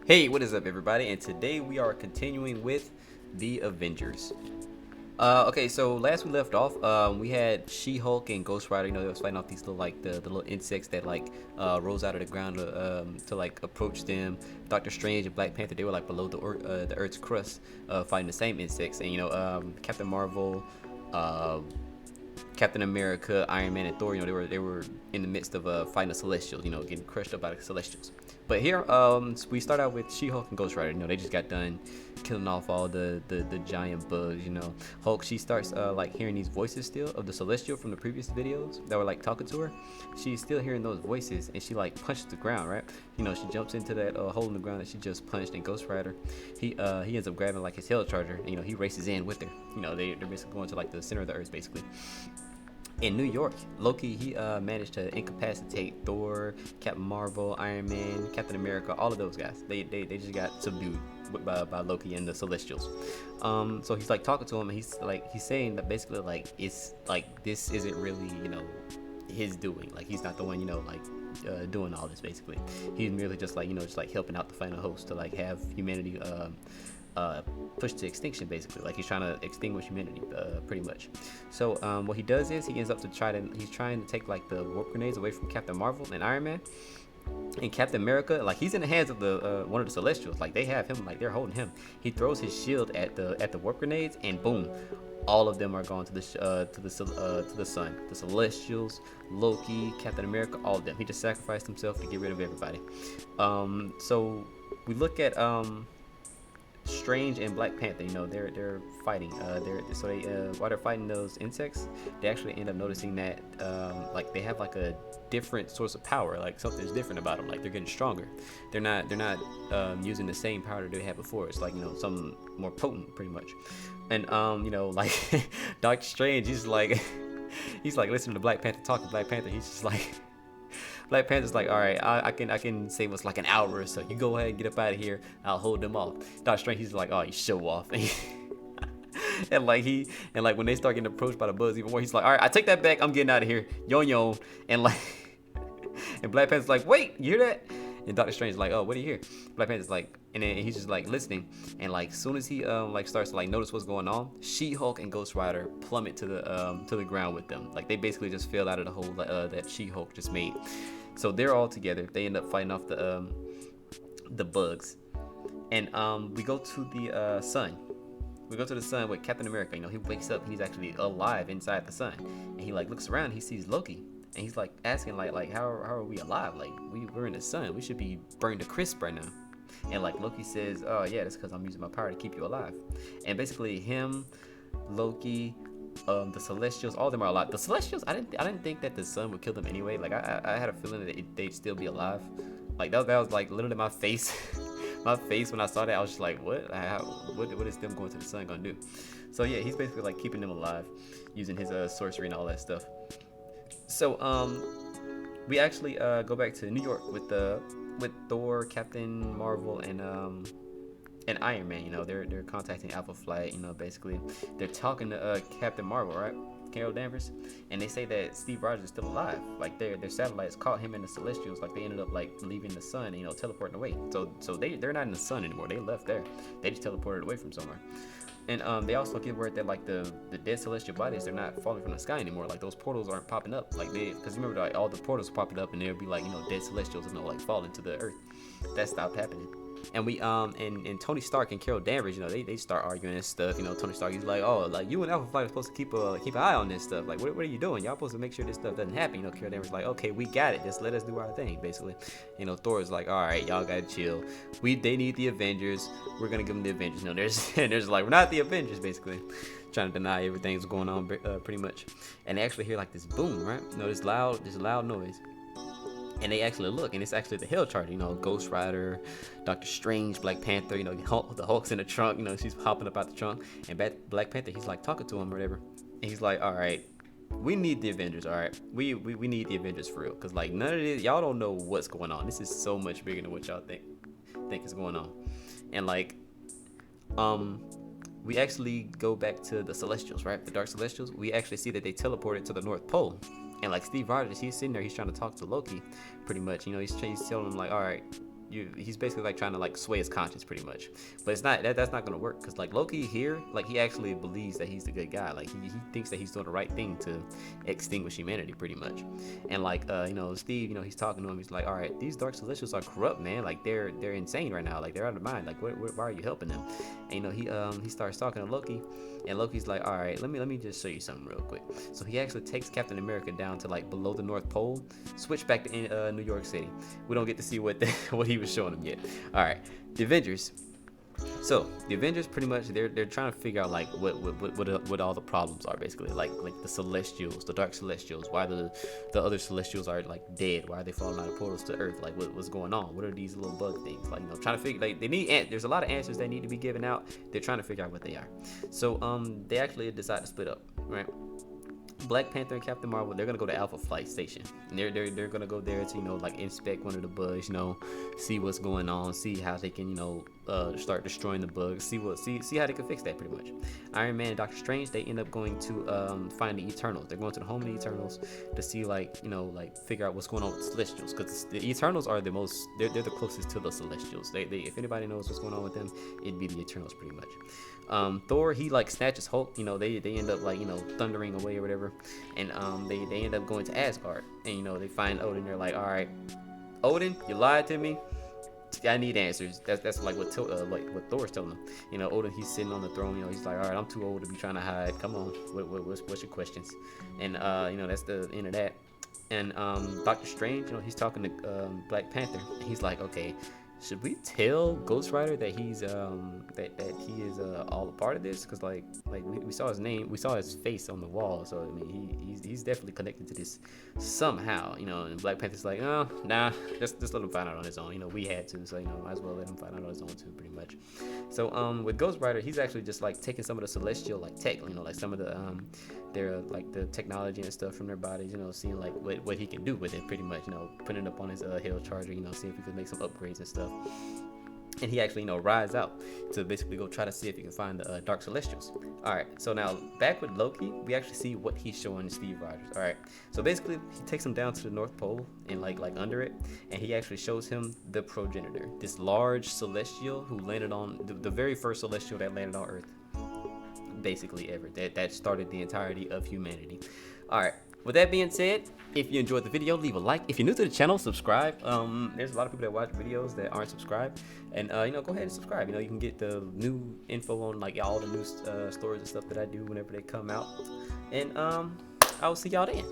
Hey, what is up, everybody? And today we are continuing with the Avengers. Okay, so last we left off, we had She-Hulk and Ghost Rider. You know, they was fighting off these little like the little insects that like rose out of the ground to like approach them. Doctor Strange and Black Panther, they were like below the Earth's crust, fighting the same insects. And Captain Marvel, uh, Captain America, Iron Man, and Thor, they were in the midst of fighting the Celestials, getting crushed up by the Celestials. But here, we start out with She-Hulk and Ghost Rider. They just got done killing off all the giant bugs. Hulk, she starts like hearing these voices still of the Celestial from the previous videos that were like talking to her. She's still hearing those voices, and she like punches the ground, right? She jumps into that hole in the ground that she just punched. And Ghost Rider, he ends up grabbing like his hell charger, and he races in with her. They're basically going to like the center of the earth, basically. In New York, Loki, he managed to incapacitate Thor, Captain Marvel, Iron Man, Captain America, all of those guys. They just got subdued by Loki and the Celestials. So he's like talking to him, and he's saying that basically like it's like this isn't really his doing. Like he's not the one doing all this. Basically, he's merely just like helping out the final host to like have humanity pushed to extinction, basically. Like he's trying to extinguish humanity, pretty much. So what he does is he ends up he's trying to take like the warp grenades away from Captain Marvel and Iron Man. And Captain America, like he's in the hands of the one of the Celestials. Like they have him, like they're holding him. He throws his shield at the warp grenades, and boom, all of them are going to the sun. The Celestials, Loki, Captain America, all of them. He just sacrificed himself to get rid of everybody. So we look at Strange and Black Panther, they're fighting. While they're fighting those insects, they actually end up noticing that like they have like a different source of power. Like something's different about them. Like they're getting stronger. They're not using the same power that they had before. It's like some more potent, pretty much. And like Doctor Strange, he's like listening to Black Panther talk to Black Panther. He's just like. Black Panther's like, all right, I can save us like an hour or so. You go ahead and get up out of here. I'll hold them off. Doctor Strange, he's like, oh, you show off. and when they start getting approached by the bugs even more, he's like, all right, I take that back. I'm getting out of here. Yon. And like, and Black Panther's like, wait, you hear that? And Doctor Strange's like, oh, what do you hear? Black Panther's like, and then he's just like listening, and like soon as he starts to like notice what's going on, She-Hulk and Ghost Rider plummet to the ground with them. Like they basically just fell out of the hole that She-Hulk just made. So they're all together. They end up fighting off the bugs, and we go to the sun. We go to the sun with Captain America. He wakes up and he's actually alive inside the sun, and he like looks around. He sees Loki. And he's like asking like how are we alive? Like we're in the sun. We should be burned to crisp right now. And like Loki says, oh yeah, that's because I'm using my power to keep you alive. And basically him, Loki, the Celestials, all of them are alive. The Celestials, I didn't think that the sun would kill them anyway. Like I had a feeling that they'd still be alive. Like that was like literally my face. My face when I saw that, I was just like, what? What is them going to the sun gonna do? So yeah, he's basically like keeping them alive, using his sorcery and all that stuff. So we actually go back to New York with Thor, Captain Marvel, and Iron Man. They're contacting Alpha Flight. Basically they're talking to Captain Marvel, right? Carol Danvers, and they say that Steve Rogers is still alive. Like their satellites caught him and the Celestials. Like they ended up like leaving the sun, and teleporting away. So they're not in the sun anymore. They left there. They just teleported away from somewhere. And they also give word that like the dead celestial bodies, they're not falling from the sky anymore. Like those portals aren't popping up. Like because remember like all the portals popping up, and there'd be like dead celestials like falling to the earth. That stopped happening. And we and Tony Stark and Carol Danvers, they start arguing and stuff. Tony Stark, he's like, oh, like you and Alpha Flight are supposed to keep an eye on this stuff. Like what are you doing? Y'all supposed to make sure this stuff doesn't happen. Carol Danvers like, okay, we got it. Just let us do our thing, basically. Thor is like, all right, y'all gotta chill. They need the Avengers. We're gonna give them the Avengers. There's like, we're not the Avengers, basically. Trying to deny everything's going on, pretty much. And they actually hear like this boom, right? This loud noise. And they actually look, and it's actually the hell charger. Ghost Rider, Doctor Strange, Black Panther. The Hulk's in the trunk. She's hopping up out the trunk, and Black Panther, he's like talking to him or whatever. And he's like, all right, we need the Avengers. All right, we need the Avengers for real, cause like none of this, y'all don't know what's going on. This is so much bigger than what y'all think is going on. And like, we actually go back to the Celestials, right? The Dark Celestials. We actually see that they teleported to the North Pole. And like Steve Rogers, he's sitting there, he's trying to talk to Loki, pretty much. He's telling him like, all right, he's basically like trying to like sway his conscience pretty much. But it's not that's not gonna work because like Loki here, like he actually believes that he's the good guy. Like he thinks that he's doing the right thing to extinguish humanity pretty much. And like Steve, he's talking to him. He's like, all right, these Dark Celestials are corrupt, man. Like they're insane right now. Like they're out of mind. Like why are you helping them? And he starts talking to Loki, and Loki's like, all right, let me just show you something real quick. So he actually takes Captain America down to like below the North Pole, switch back to New York City. We don't get to see what what he was showing him yet. All right, the Avengers. So the Avengers pretty much they're trying to figure out like what all the problems are basically like the Celestials, the Dark Celestials, why the other Celestials are like dead, why are they falling out of portals to Earth, like what's going on, what are these little bug things, like trying to figure like they need there's a lot of answers that need to be given out. They're trying to figure out what they are. So they actually decide to split up, right? Black Panther and Captain Marvel, they're gonna go to Alpha Flight Station. And they're gonna go there to like inspect one of the bugs, see what's going on, see how they can start destroying the bugs, see how they can fix that pretty much. Iron Man and Doctor Strange, they end up going to find the Eternals. They're going to the home of the Eternals to see like figure out what's going on with the Celestials, because the Eternals are they're the closest to the Celestials. They if anybody knows what's going on with them, it'd be the Eternals pretty much. Thor, he like snatches Hulk. They end up like thundering away or whatever, and they end up going to Asgard, and they find Odin. They're like, all right, Odin, you lied to me. I need answers. That's like what Thor's telling him. Odin, he's sitting on the throne. He's like, all right, I'm too old to be trying to hide. Come on, what's your questions? And that's the end of that. And Doctor Strange, he's talking to Black Panther. And he's like, okay, should we tell Ghost Rider that he's that he is all a part of this? Because like we saw his name, we saw his face on the wall, so I mean he's definitely connected to this somehow, And Black Panther's like, oh nah, just let him find out on his own. We had to, so might as well let him find out on his own too, pretty much. So with Ghost Rider, he's actually just like taking some of the celestial like tech, like some of the their like the technology and stuff from their bodies, seeing like what he can do with it, pretty much, putting it up on his Halo Charger, seeing if he could make some upgrades and stuff. And he actually rides out to basically go try to see if he can find the Dark Celestials. All right, so now back with Loki, we actually see what he's showing Steve Rogers. All right, so basically he takes him down to the North Pole and like under it, and he actually shows him the progenitor, this large celestial who landed on the very first celestial that landed on Earth, basically ever, that started the entirety of humanity. All right, with that being said, if you enjoyed the video, leave a like. If you're new to the channel, subscribe. There's a lot of people that watch videos that aren't subscribed, and go ahead and subscribe. You can get the new info on like all the new stories and stuff that I do whenever they come out, and I will see y'all then.